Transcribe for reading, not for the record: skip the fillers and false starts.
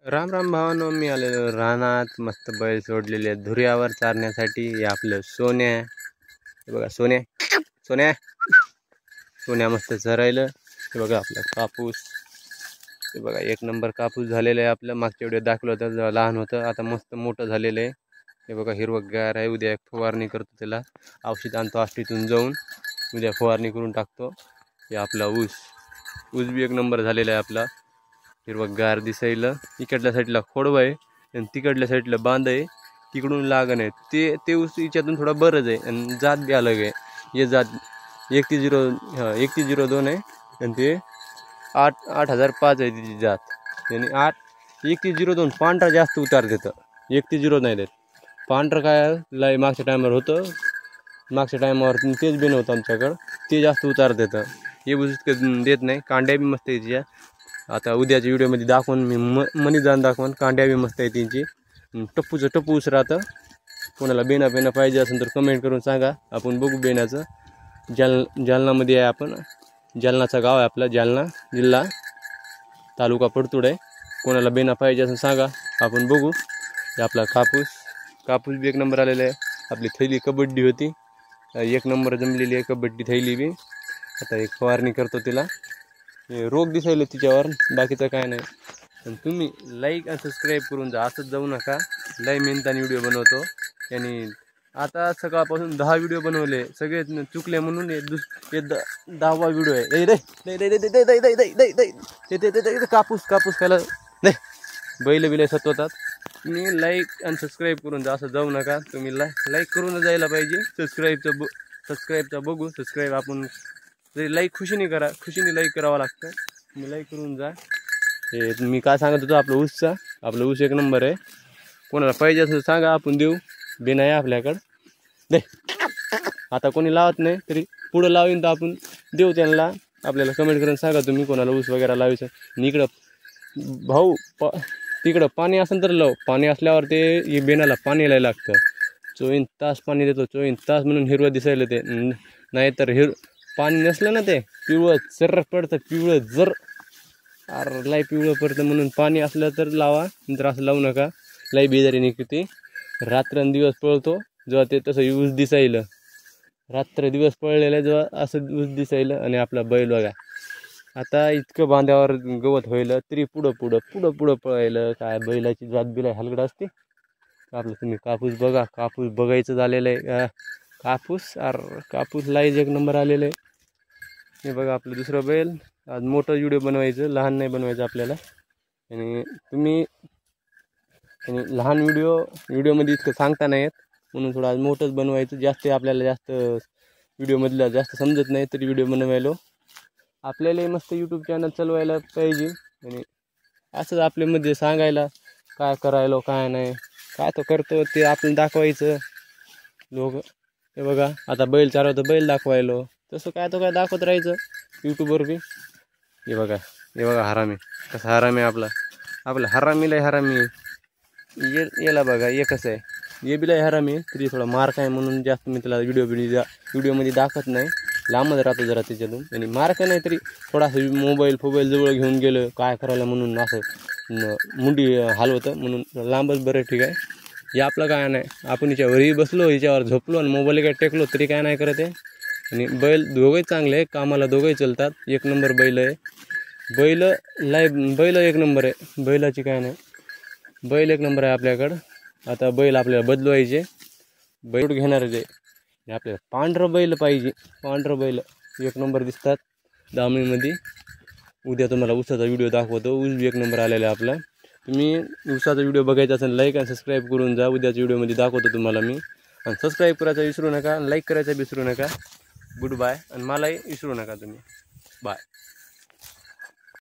राम राम भावानो, मी आलेलो रानात मस्त बैल सोडलेले धुऱ्यावर चारण्यासाठी. हे आपलं सोन्या, हे बघा सोन्या सोन्या सोन्या मस्त चरायलं. हे बघा आपला कापूस, हे बघा एक नंबर कापूस झालेला आहे आपलं. मागच्या व्हिडिओ दाखवलं होतं जेव्हा लहान होतं, आता मस्त मोठं झालेलं आहे. हे बघा हिरवगार आहे. उद्या एक फवारणी करतो, त्याला औषध आणतो आष्टीतून जाऊन, उद्या फवारणी करून टाकतो. हे आपला ऊस बी एक नंबर झालेला आहे आपला, हिरवगार दिसायला. इकडल्या साईडला खोडवा आहे आणि तिकडल्या साईडला बांध आहे, तिकडून लागण आहे. ते ऊस याच्यातून थोडा बरंच आहे आणि जात बी अलग आहे. हे जात 3102 आहे आणि ते 8005 आहे तिची जात. आणि 3102 पांढरा जास्त उतार देतं, 3102 नाही देत. पांढरं काय लाई मागच्या टायमावर होतं, मागच्या टायमावर तेच बी नव्हतं आमच्याकडं, ते जास्त उतार देतं. हे ऊस इतकं देत नाही. कांड्या बी मस्त आहे तिच्या. आता उद्याच्या व्हिडिओमध्ये दाखवून मी मनी जाण दाखवून. कांड्या बी मस्त आहे त्यांची. टप्पू ऊस राहतं. कोणाला बेना पाहिजे असेल तर कमेंट करून सांगा, आपण बघू बेनाचं. जालनामध्ये आहे आपण, जालनाचा गाव आहे आपला, जालना जिल्हा, तालुका परतूड आहे. कोणाला बेना पाहिजे असेल सांगा, आपण बघू. हे आपला कापूस बी एक नंबर आलेला आहे. आपली थैली कबड्डी होती, एक नंबर जमलेली आहे कबड्डी थैली बी. आता एक फवारणी करतो तिला. रोग दिसायला तिच्यावर, बाकीचं काय नाही. आणि तुम्ही लाईक आणि सबस्क्राईब करून जा, असंच जाऊ नका. लय मेहनताने व्हिडिओ बनवतो. आणि आता सकाळपासून 10 व्हिडिओ बनवले, सगळे चुकले म्हणून हे 10वा व्हिडिओ आहे. कापूस खायला बैल बिले सतवतात. तुम्ही लाईक आणि सबस्क्राईब करून जा, असं जाऊ नका. तुम्ही लाईक करून जायला पाहिजे. सबस्क्राईबचा बघू. सबस्क्राईब आपण लाईक खुशीने करा, खुशीने लाईक करावं लागतं. तुम्ही लाईक करून जा. हे मी काय सांगत होतो, आपलं ऊस एक नंबर आहे. कोणाला पाहिजे असं सांगा, आपण देऊ. बेन आहे आपल्याकडं. दे आता कोणी लावत नाही, तरी पुढं लावीन तर आपण देऊ त्यांना. आपल्याला कमेंट करून सांगा तुम्ही कोणाला ऊस वगैरे लावायचं. आणि इकडं भाऊ तिकडं पाणी असेल तर लाव. पाणी असल्यावर ते बेनाला पाणी यायला लागतं. 24 तास पाणी देतो, 24 तास म्हणून हिरवं दिसायला ते. नाहीतर पाणी नसलं ना ते पिवळं चर्र पडतं, पिवळं जर लाई पिवळं पडतं. म्हणून पाणी असलं तर लावा, नंतर असं लावू नका. लाई बेजारी निघते. रात्रंदिवस पळतो जेव्हा ते तसं ऊस दिसायलं, रात्र दिवस पळलेलं जेव्हा असं ऊस दिसायलं. आणि आपला बैल बघा, आता इतकं बांध्यावर गवत व्हायलं तरी पुढं पळायलं. काय बैलाची जात बिला हलगड असते. आपलं तुम्ही कापूस बघा, कापूस बघायचं झालेलं आहे. कापूस लाईज एक नंबर आलेलं आहे. हे बघा आपलं दुसरं बैल. आज मोठं व्हिडिओ बनवायचं, लहान नाही बनवायचं आपल्याला. आणि तुम्ही लहान व्हिडिओमध्ये इतकं सांगता नाही येत, म्हणून थोडं आज मोठंच बनवायचं. आपल्याला जास्त व्हिडिओमधलं जास्त समजत नाही, तरी व्हिडिओ बनवायलो. आपल्याला मस्त यूट्यूब चॅनल चालवायला पाहिजे. आणि असंच आपल्यामध्ये सांगायला काय करायलो काय नाही, काय तो करतो ते आपण दाखवायचं. लोक हे बघा, आता बैल चालवतं, बैल दाखवायलो. तसं काय दाखवत राहायचं यूट्यूबवर बी. हे बघा हरामी, कसा हरामी आपला हरामी लय हरामी. याला बघा, हे कसं आहे, हे बी लय हरामी. तरी थोडा मार्क आहे म्हणून जास्त मी त्याला व्हिडिओमध्ये दाखवत नाही. लांबच राहतो जरा त्याच्यातून. आणि मार्क नाही तरी थोडासा मोबाईल जवळ घेऊन गेलं काय करायला म्हणून असं मुंडी हलवतं, म्हणून लांबच बरं ठीक आहे. हे आपलं काय नाही, आपण हिच्यावरही बसलो, हिच्यावर झोपलो आणि मोबाईल काय टेकलो तरी काय नाही करत आहे. आणि बैल दोघंही चांगले आहे, कामाला दोघंही चालतात. एक नंबर बैल आहे. बैल एक नंबर आहे. बैलाची काय नाही, बैल एक नंबर आहे आपल्याकडं. आता बैल आपल्याला बदलवायचे, बैल घेणार आहे. आपल्याला पांढरं बैल पाहिजे. पांढरं बैल एक नंबर दिसतात दामणीमध्ये. उद्या तुम्हाला ऊसाचा व्हिडिओ दाखवतो. ऊस एक नंबर आलेला आहे आपला. तुम्ही ऊसाचा व्हिडिओ बघायचा असेल, लाईक आणि सबस्क्राईब करून जा. उद्याच्या व्हिडिओमध्ये दाखवतो तुम्हाला मी. आणि सबस्क्राईब करायचं विसरू नका, लाईक करायचं विसरू नका. Good bye. आणि मलाही विसरू नका तुम्ही. बाय.